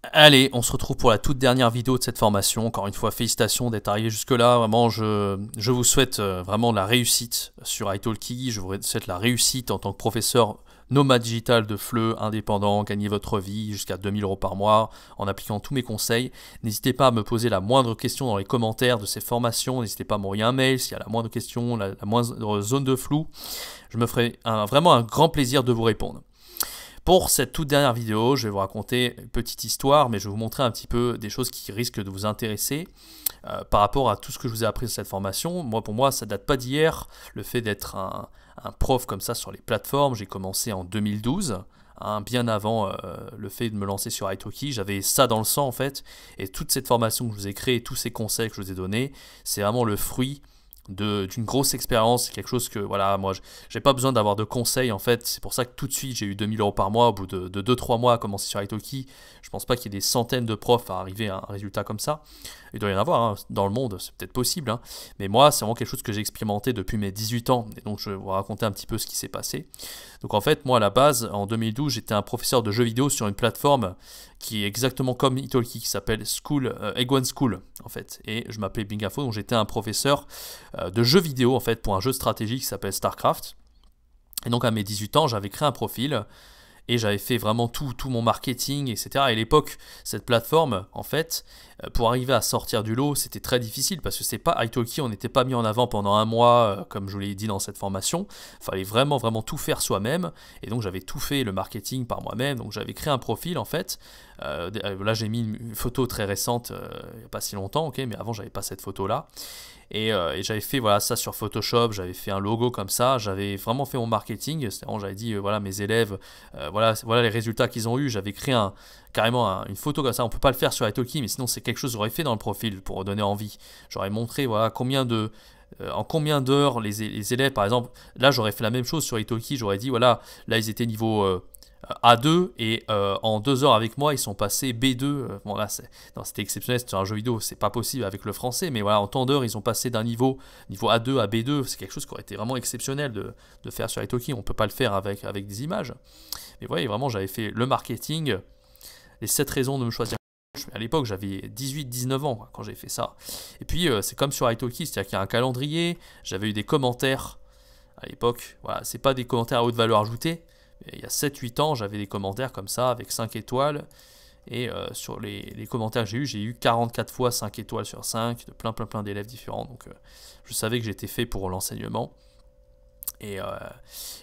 Allez, on se retrouve pour la toute dernière vidéo de cette formation. Encore une fois, félicitations d'être arrivé jusque-là. Vraiment, je vous souhaite vraiment la réussite sur italki. Je vous souhaite la réussite en tant que professeur nomade digital de FLE, indépendant, gagner votre vie jusqu'à 2000 € par mois en appliquant tous mes conseils. N'hésitez pas à me poser la moindre question dans les commentaires de ces formations. N'hésitez pas à m'envoyer un mail s'il y a la moindre question, la moindre zone de flou. Je me ferai vraiment un grand plaisir de vous répondre. Pour cette toute dernière vidéo, je vais vous raconter une petite histoire, mais je vais vous montrer un petit peu des choses qui risquent de vous intéresser par rapport à tout ce que je vous ai appris dans cette formation. Pour moi, ça date pas d'hier, le fait d'être un prof comme ça sur les plateformes. J'ai commencé en 2012, bien avant le fait de me lancer sur italki. J'avais ça dans le sang en fait, et toute cette formation que je vous ai créée, tous ces conseils que je vous ai donnés, c'est vraiment le fruit d'une grosse expérience. C'est quelque chose que voilà, moi j'ai pas besoin d'avoir de conseils en fait. C'est pour ça que tout de suite j'ai eu 2000 € par mois au bout de 2-3 mois à commencer sur italki. Je pense pas qu'il y ait des centaines de profs à arriver à un résultat comme ça. Il doit y en avoir dans le monde, c'est peut-être possible, mais moi c'est vraiment quelque chose que j'ai expérimenté depuis mes 18 ans, et donc je vais vous raconter un petit peu ce qui s'est passé. Donc en fait, moi à la base en 2012 j'étais un professeur de jeux vidéo sur une plateforme qui est exactement comme italki, qui s'appelle Egwene School en fait, et je m'appelais Bingafo, donc j'étais un professeur de jeux vidéo en fait pour un jeu de stratégie qui s'appelle StarCraft. Et donc à mes 18 ans j'avais créé un profil et j'avais fait vraiment tout mon marketing, etc. Et à l'époque, cette plateforme, en fait, pour arriver à sortir du lot, c'était très difficile parce que c'est pas italki, on n'était pas mis en avant pendant un mois, comme je vous l'ai dit dans cette formation. Il fallait vraiment tout faire soi-même. Et donc j'avais tout fait le marketing par moi-même. Donc j'avais créé un profil, en fait. Là, j'ai mis une photo très récente, il n'y a pas si longtemps, ok, mais avant, j'avais pas cette photo-là. Et j'avais fait voilà, ça sur Photoshop, j'avais fait un logo comme ça, j'avais vraiment fait mon marketing, j'avais dit voilà mes élèves, voilà les résultats qu'ils ont eu, j'avais créé carrément une photo comme ça. On peut pas le faire sur italki, mais sinon c'est quelque chose que j'aurais fait dans le profil pour donner envie. J'aurais montré voilà en combien d'heures les élèves, par exemple, là j'aurais fait la même chose sur italki, j'aurais dit voilà, là ils étaient niveau A2 et en 2 heures avec moi ils sont passés B2. Bon là c'était exceptionnel, c'était un jeu vidéo, c'est pas possible avec le français, mais voilà, en temps d'heure ils ont passé d'un niveau A2 à B2. C'est quelque chose qui aurait été vraiment exceptionnel de faire sur italki. On peut pas le faire avec des images, mais vous voyez, vraiment j'avais fait le marketing, les 7 raisons de me choisir. À l'époque j'avais 18-19 ans quand j'ai fait ça. Et puis c'est comme sur italki, c'est-à-dire qu'il y a un calendrier, j'avais eu des commentaires à l'époque, voilà, c'est pas des commentaires à haute valeur ajoutée. Il y a 7-8 ans, j'avais des commentaires comme ça, avec 5 étoiles. Et sur les commentaires que j'ai eu 44 fois 5 étoiles sur 5, de plein d'élèves différents. Donc je savais que j'étais fait pour l'enseignement. Et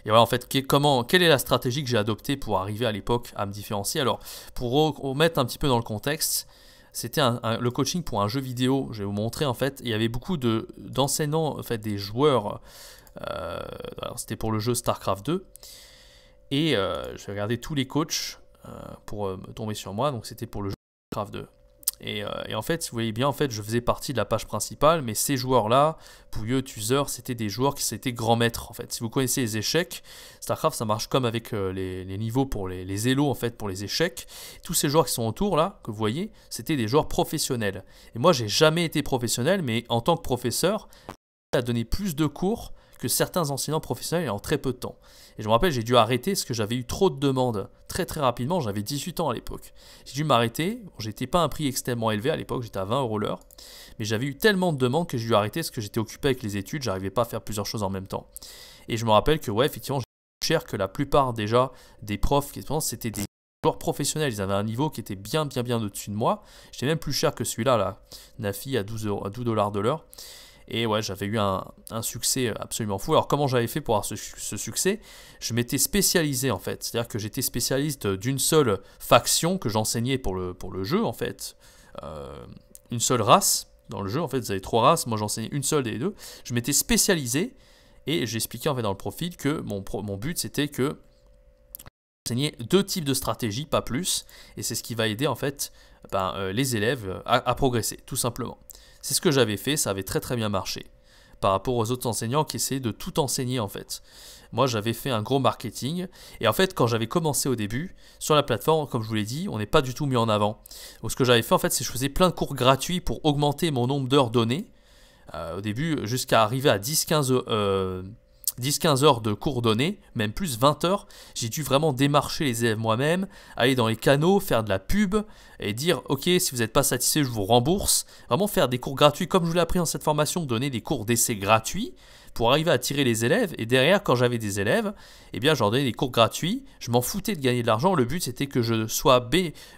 voilà, en fait, quelle est la stratégie que j'ai adoptée pour arriver à l'époque à me différencier? Alors, pour remettre un petit peu dans le contexte, c'était le coaching pour un jeu vidéo. Je vais vous montrer, en fait, il y avait beaucoup d'enseignants, en fait, des joueurs. Alors, c'était pour le jeu StarCraft 2. Et je vais regarder tous les coachs pour me tomber sur moi. Donc c'était pour le jeu StarCraft 2. Et en fait, vous voyez bien, en fait, je faisais partie de la page principale, mais ces joueurs-là, Pouilleux, Tuzer, c'était des joueurs qui étaient grands maîtres. En fait, si vous connaissez les échecs, StarCraft, ça marche comme avec les niveaux pour les élos, en fait, pour les échecs. Tous ces joueurs qui sont autour là, que vous voyez, c'était des joueurs professionnels. Et moi, j'ai jamais été professionnel, mais en tant que professeur, j'ai donné plus de cours que certains enseignants professionnels en très peu de temps. Et je me rappelle, j'ai dû arrêter parce que j'avais eu trop de demandes très rapidement. J'avais 18 ans à l'époque. J'ai dû m'arrêter. Bon, j'étais pas un prix extrêmement élevé à l'époque, j'étais à 20 € l'heure. Mais j'avais eu tellement de demandes que j'ai dû arrêter parce que j'étais occupé avec les études, j'arrivais pas à faire plusieurs choses en même temps. Et je me rappelle que ouais, effectivement, j'étais plus cher que la plupart déjà des profs qui c'était des joueurs professionnels. Ils avaient un niveau qui était bien au-dessus de moi. J'étais même plus cher que celui-là, là, Nafi à 12 $ de l'heure. Et ouais, j'avais eu un succès absolument fou. Alors comment j'avais fait pour avoir ce succès? Je m'étais spécialisé en fait. C'est-à-dire que j'étais spécialiste d'une seule faction que j'enseignais pour le jeu en fait. Une seule race dans le jeu. En fait, vous avez 3 races. Moi, j'enseignais une seule des 2. Je m'étais spécialisé et j'expliquais en fait dans le profil que mon but c'était que j'enseignais 2 types de stratégies, pas plus. Et c'est ce qui va aider en fait les élèves à progresser, tout simplement. C'est ce que j'avais fait, ça avait très bien marché par rapport aux autres enseignants qui essayaient de tout enseigner en fait. Moi j'avais fait un gros marketing et en fait quand j'avais commencé au début sur la plateforme, comme je vous l'ai dit, on n'est pas du tout mis en avant. Donc ce que j'avais fait en fait, c'est que je faisais plein de cours gratuits pour augmenter mon nombre d'heures données au début jusqu'à arriver à 10-15 10-15 heures de cours donnés, même plus 20 heures. J'ai dû vraiment démarcher les élèves moi-même, aller dans les canaux, faire de la pub et dire ok, si vous n'êtes pas satisfait, je vous rembourse. Vraiment faire des cours gratuits comme je vous l'ai appris dans cette formation, donner des cours d'essai gratuits pour arriver à attirer les élèves. Et derrière, quand j'avais des élèves, eh bien, je leur donnais des cours gratuits. Je m'en foutais de gagner de l'argent. Le but, c'était que je sois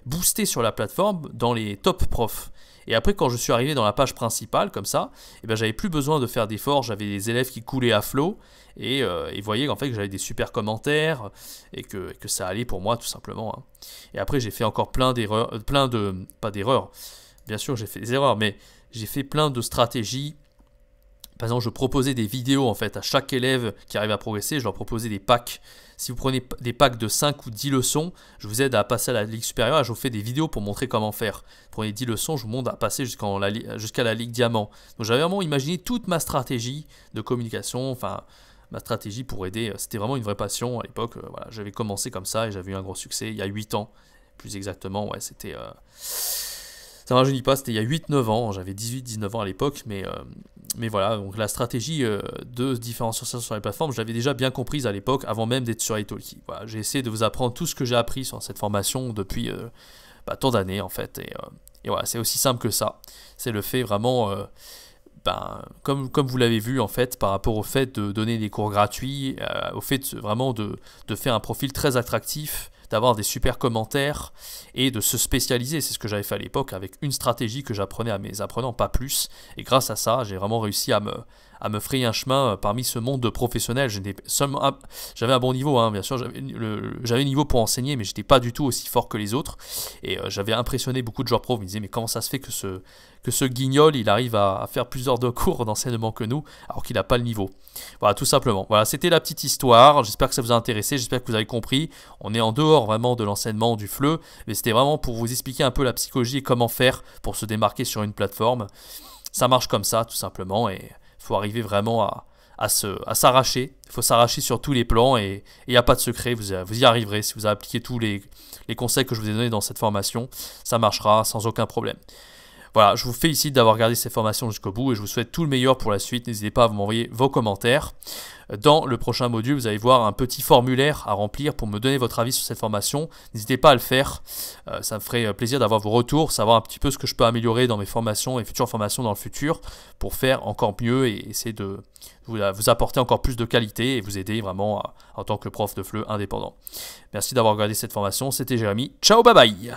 boosté sur la plateforme dans les top profs. Et après, quand je suis arrivé dans la page principale, comme ça, eh bien, j'avais plus besoin de faire d'efforts. J'avais des élèves qui coulaient à flot. Et ils voyaient en fait, que j'avais des super commentaires et que ça allait pour moi, tout simplement. Hein. Et après, j'ai fait encore plein d'erreurs. Pas d'erreurs. Bien sûr, j'ai fait des erreurs, mais j'ai fait plein de stratégies. Par exemple, je proposais des vidéos en fait à chaque élève qui arrive à progresser. Je leur proposais des packs. Si vous prenez des packs de 5 ou 10 leçons, je vous aide à passer à la ligue supérieure et je vous fais des vidéos pour montrer comment faire. Prenez 10 leçons, je vous montre à passer jusqu'à la ligue diamant. Donc j'avais vraiment imaginé toute ma stratégie de communication, enfin ma stratégie pour aider. C'était vraiment une vraie passion à l'époque. Voilà, j'avais commencé comme ça et j'avais eu un gros succès il y a 8 ans. Plus exactement, ouais, c'était... Ça ne rajeunit pas, c'était il y a 8-9 ans, j'avais 18-19 ans à l'époque, mais voilà, donc la stratégie de différenciation sur les plateformes, je l'avais déjà bien comprise à l'époque, avant même d'être sur Italki. Voilà, j'ai essayé de vous apprendre tout ce que j'ai appris sur cette formation depuis tant d'années en fait, et voilà, c'est aussi simple que ça. C'est le fait vraiment, comme vous l'avez vu en fait, par rapport au fait de donner des cours gratuits, au fait vraiment de faire un profil très attractif, d'avoir des super commentaires et de se spécialiser. C'est ce que j'avais fait à l'époque avec une stratégie que j'apprenais à mes apprenants, pas plus. Et grâce à ça, j'ai vraiment réussi à me frayer un chemin parmi ce monde de professionnels. J'avais un bon niveau, hein, bien sûr. J'avais un niveau pour enseigner, mais j'étais pas du tout aussi fort que les autres. Et j'avais impressionné beaucoup de joueurs pros. Ils me disaient, mais comment ça se fait que ce guignol, il arrive à faire plus d'heures de cours d'enseignement que nous, alors qu'il n'a pas le niveau. Voilà, tout simplement. Voilà, c'était la petite histoire. J'espère que ça vous a intéressé. J'espère que vous avez compris. On est en dehors vraiment de l'enseignement du FLE, mais c'était vraiment pour vous expliquer un peu la psychologie et comment faire pour se démarquer sur une plateforme. Ça marche comme ça, tout simplement, et il faut arriver vraiment à s'arracher. Il faut s'arracher sur tous les plans et il n'y a pas de secret. Vous y arriverez si vous appliquez tous les conseils que je vous ai donnés dans cette formation. Ça marchera sans aucun problème. Voilà, je vous félicite d'avoir regardé cette formation jusqu'au bout et je vous souhaite tout le meilleur pour la suite. N'hésitez pas à m'envoyer vos commentaires. Dans le prochain module, vous allez voir un petit formulaire à remplir pour me donner votre avis sur cette formation. N'hésitez pas à le faire. Ça me ferait plaisir d'avoir vos retours, savoir un petit peu ce que je peux améliorer dans mes formations et futures formations dans le futur pour faire encore mieux et essayer de vous apporter encore plus de qualité et vous aider vraiment en tant que prof de FLE indépendant. Merci d'avoir regardé cette formation. C'était Jérémy. Ciao, bye bye!